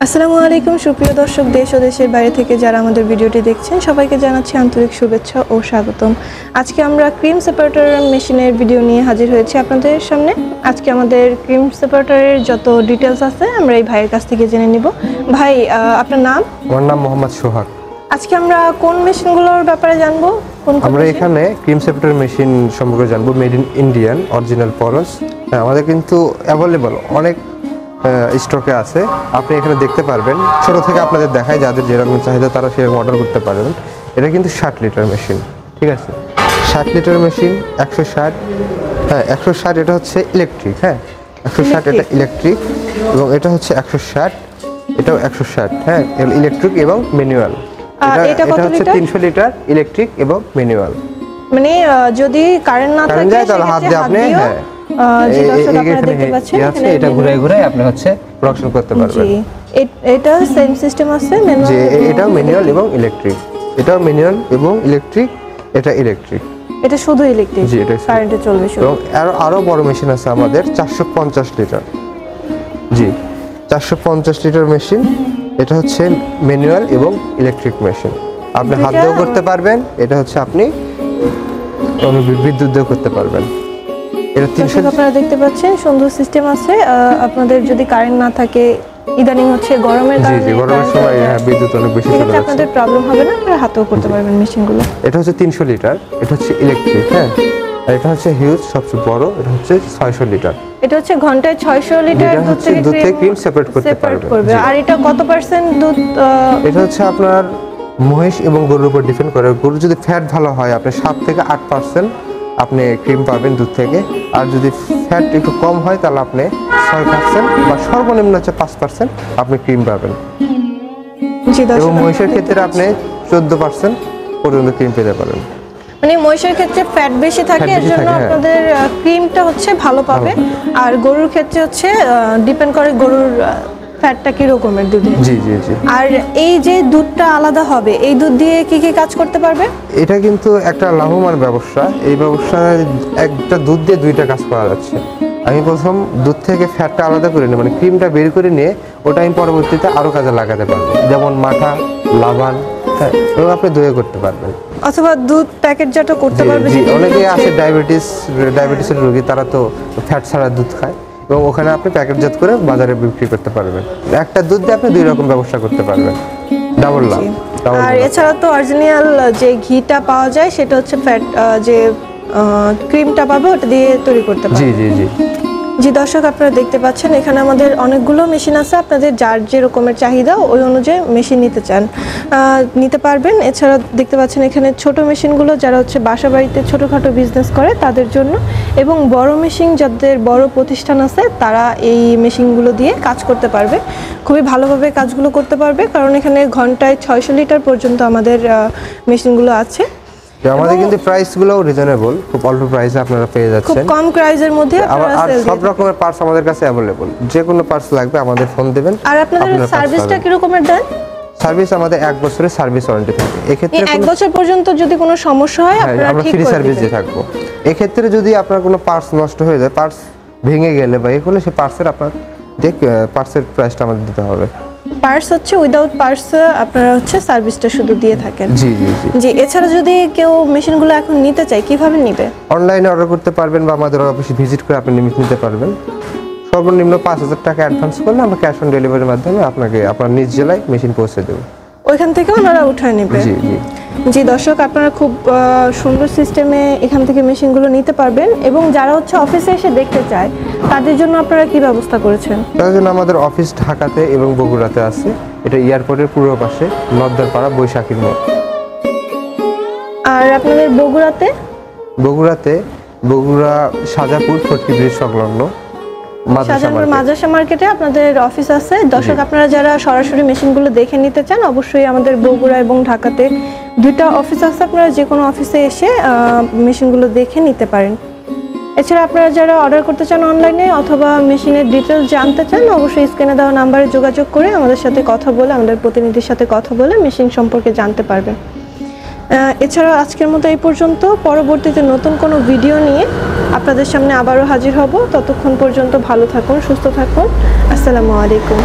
আসসালামু আলাইকুম সুপ্রিয় দর্শক, দেশ ও দেশের বাইরে থেকে যারা আমাদের ভিডিওটি দেখছেন সবাইকে জানাচ্ছি আন্তরিক শুভেচ্ছা ও স্বাগতম। আজকে আমরা ক্রিম সেপারেটর মেশিনের ভিডিও নিয়ে হাজির হয়েছি আপনাদের সামনে। আজকে আমাদের ক্রিম সেপারেটরের যত ডিটেলস আছে আমরা এই ভাইয়ের কাছ থেকে জেনে নিব। ভাই, আপনার নাম? আমার নাম মোহাম্মদ সোহাগ। আজকে আমরা কোন মেশিনগুলোর ব্যাপারে জানবো? আমরা এখানে ক্রিম সেপারেটর মেশিন সম্পর্কে জানবো, মেড ইন ইন্ডিয়ান অরিজিনাল পরস। আমাদের কিন্তু অ্যাভেলেবল অনেক স্টকে আছে, আপনি এখানে দেখতে পারবেন। ছোট থেকে আপনাদের দেখায়, যাদের যেরকম চাহিদা তারা সেরকম অর্ডার করতে পারবেন। এটা কিন্তু 60 লিটার মেশিন, ঠিক আছে? 60 লিটার মেশিন 160, হ্যাঁ 160। এটা হচ্ছে ইলেকট্রিক, হ্যাঁ 160 এটা ইলেকট্রিক, এবং এটা হচ্ছে 160, এটাও 160, হ্যাঁ ইলেকট্রিক এবং ম্যানুয়াল। এটা হচ্ছে 300 লিটার ইলেকট্রিক এবং ম্যানুয়াল। মানে যদি কারেন্ট না থাকে তাহলে হাত দিয়ে আপনি যে দর্শক আপনারা দেখতে পাচ্ছেন এটা ঘুরায় ঘুরায় আপনি হচ্ছে প্রোডাকশন করতে পারবেন। জি, এটা সেম সিস্টেম আছে ম্যানুয়াল। জি, এটা ম্যানুয়াল এবং ইলেকট্রিক। এটা ম্যানুয়াল এবং ইলেকট্রিক, এটা ইলেকট্রিক। এটা শুধু ইলেকট্রিক, জি এটা কারেন্টে চলবে শুধু। এবং আরো বড় মেশিন আছে আমাদের 450 লিটার। জি, 450 লিটার মেশিন। এটা হচ্ছে ম্যানুয়াল এবং ইলেকট্রিক মেশিন। আপনি হাত দিয়েও করতে পারবেন, এটা হচ্ছে আপনি বিদ্যুৎ দিয়েও করতে পারবেন। এটা 300। আপনারা দেখতে পাচ্ছেন সুন্দর সিস্টেম আছে। আপনাদের যদি কারেন্ট না থাকে, ইদানিং হচ্ছে গরমের কারণে, জি গরমের সময় বিদ্যুৎ অনেক বেশি চলে যাচ্ছে, আপনাদের প্রবলেম হবে না, আপনারা হাতেও করতে পারবেন মেশিনগুলো। এটা হচ্ছে 300 লিটার, এটা হচ্ছে ইলেকট্রিক, হ্যাঁ। আর এটা হচ্ছে হিউজ, সবচেয়ে বড়, এটা হচ্ছে 600 লিটার। এটা হচ্ছে ঘন্টায় 600 লিটার দুধ থেকে ক্রিম সেপারেট করতে পারবে। আর এটা কত পার্সেন্ট দুধ? এটা হচ্ছে আপনার মহিষ এবং গরুর উপর ডিপেন্ড করে। গরু যদি ফ্যাট ভালো হয়, আপনি 7 থেকে 8% আপনি ক্রিম পাবেন দুধ থেকে। আর যদি ফ্যাট একটু কম হয়, তাহলে আপনি 6% বা সর্বনিম্ন হচ্ছে 5% আপনি ক্রিম পাবেন। এবং মহিষের ক্ষেত্রে আপনি 14% পর্যন্ত ক্রিম পেতে পারেন। মানে মহিষের ক্ষেত্রে ফ্যাট বেশি থাকে, এর জন্য আপনাদের ক্রিমটা হচ্ছে ভালো পাবে। আর গরুর ক্ষেত্রে হচ্ছে ডিপেন্ড করে গরুর ফ্যাটটা কি রকমের দুধে। জি জি জি। আর এই যে দুধটা আলাদা হবে, এই দুধ দিয়ে কি কি কাজ করতে পারবে? এটা কিন্তু একটা লাভবান ব্যবসা। এই ব্যবসায় একটা দুধ দিয়ে দুইটা কাজ করা যাচ্ছে। আমি প্রথম দুধ থেকে ফ্যাটটা আলাদা করে নিয়ে, মানে ক্রিমটা বের করে নিয়ে ওটা আমি পরবর্তীতে আরো কাজে লাগাতে পারবো, যেমন মাঠা, লাবান, হ্যাঁ, এবং আপনি দই করতে পারবেন, অথবা দুধ প্যাকেটজাত করতে পারবে। অনেকে আছে ডায়াবেটিসের রোগী, তারা তো ফ্যাট ছাড়া দুধ খায়, এবং ওখানে আপনি প্যাকেটজাত করে বাজারে বিক্রি করতে পারবেন। একটা দুধ দিয়ে আপনি 2 রকম ব্যবসা করতে পারবেন, ডাবল লাভ। আর এছাড়া তো অরিজিনাল যে ঘিটা পাওয়া যায়, সেটা হচ্ছে ফ্যাট যে ক্রিমটা পাবে ওটা দিয়ে তৈরি করতে পারবেন। জি জি জি জি দর্শক, আপনারা দেখতে পাচ্ছেন এখানে আমাদের অনেকগুলো মেশিন আছে। আপনাদের যার যে রকমের চাহিদা ওই অনুযায়ী মেশিন নিতে চান নিতে পারবেন। এছাড়া দেখতে পাচ্ছেন এখানে ছোট মেশিনগুলো যারা হচ্ছে বাসা বাড়িতে ছোটোখাটো বিজনেস করে তাদের জন্য, এবং বড় মেশিন যাদের বড় প্রতিষ্ঠান আছে তারা এই মেশিনগুলো দিয়ে কাজ করতে পারবে, খুবই ভালোভাবে কাজগুলো করতে পারবে। কারণ এখানে ঘন্টায় 600 লিটার পর্যন্ত আমাদের মেশিনগুলো আছে। আমাদের কিন্তু প্রাইসগুলো রিজনেবল, খুব অল্প প্রাইসে আপনারা পেয়ে যাচ্ছেন, খুব কম প্রাইসের মধ্যে। আর সব রকমের পার্টস আমাদের কাছে अवेलेबल। যে কোনো পার্টস লাগবে আমাদের ফোন দিবেন। আর আপনাদের সার্ভিসটা কি রকমের দেন? সার্ভিস আমাদের 1 বছরের সার্ভিস ওয়ারেন্টি থাকে। এই ক্ষেত্রে 1 বছর পর্যন্ত যদি কোনো সমস্যা হয় আপনারা আমরা ফ্রি সার্ভিস দিয়ে থাকবো। এই ক্ষেত্রে যদি আপনার কোনো পার্টস নষ্ট হয়ে যায়, পার্টস ভেঙে গেলে বা এগুলো, সেই পার্টসের আপনার পার্টসের প্রাইসটা আমাদের দিতে হবে। পার্টস হচ্ছে উইদাউট পার্টস আপনারা হচ্ছে সার্ভিসটা শুধু দিয়ে থাকেন। জি জি জি জি। এছাড়া যদি কেউ মেশিনগুলো এখন নিতে চায়, কিভাবে নেবে? অনলাইনে অর্ডার করতে পারবেন বা আমাদের অফিসে ভিজিট করে আপনি নিতে পারবেন। সর্বনিম্ন 5000 টাকা অ্যাডভান্স করলে আমরা ক্যাশ অন ডেলিভারির মাধ্যমে আপনাকে আপনার নিজ জেলায় মেশিন পৌঁছে দেব। ওইখান থেকে ওনারা উঠায় নেবে। জি জি জি দর্শক, আপনারা খুব সুন্দর সিস্টেমে এখান থেকে মেশিনগুলো নিতে পারবেন। এবং যারা হচ্ছে অফিসে এসে দেখতে চায় তাদের জন্য আপনারা কি ব্যবস্থা করেছেন? তার জন্য আমাদের অফিস ঢাকাতে এবং বগুড়াতে আছে। এটা এয়ারপোর্টের পূর্ব পাশে নদ্দারপাড়া বৈশাখীর মোড়। আর আপনাদের বগুড়া সাজাপুর ফটকি ব্রিজ সংলগ্ন মাদ্রাসা মার্কেটে আপনাদের অফিস আছে। দর্শক, আপনারা যারা সরাসরি মেশিনগুলো দেখে নিতে চান, অবশ্যই আমাদের বগুড়া এবং ঢাকাতে 2টা অফিস আছে। আপনারা যে কোনো অফিসে এসে মেশিনগুলো দেখে নিতে পারেন। এছাড়া আপনারা যারা অর্ডার করতে চান অনলাইনে অথবা মেশিনের ডিটেলস জানতে চান, অবশ্যই স্ক্রিনে দেওয়া নাম্বারে যোগাযোগ করে আমাদের সাথে কথা বলে, আমাদের প্রতিনিধির সাথে কথা বলে মেশিন সম্পর্কে জানতে পারবেন। এছাড়া আজকের মতো এই পর্যন্ত। পরবর্তীতে নতুন কোনো ভিডিও নিয়ে আপনাদের সামনে আবারও হাজির হব। ততক্ষণ পর্যন্ত ভালো থাকুন, সুস্থ থাকুন। আসসালামু আলাইকুম।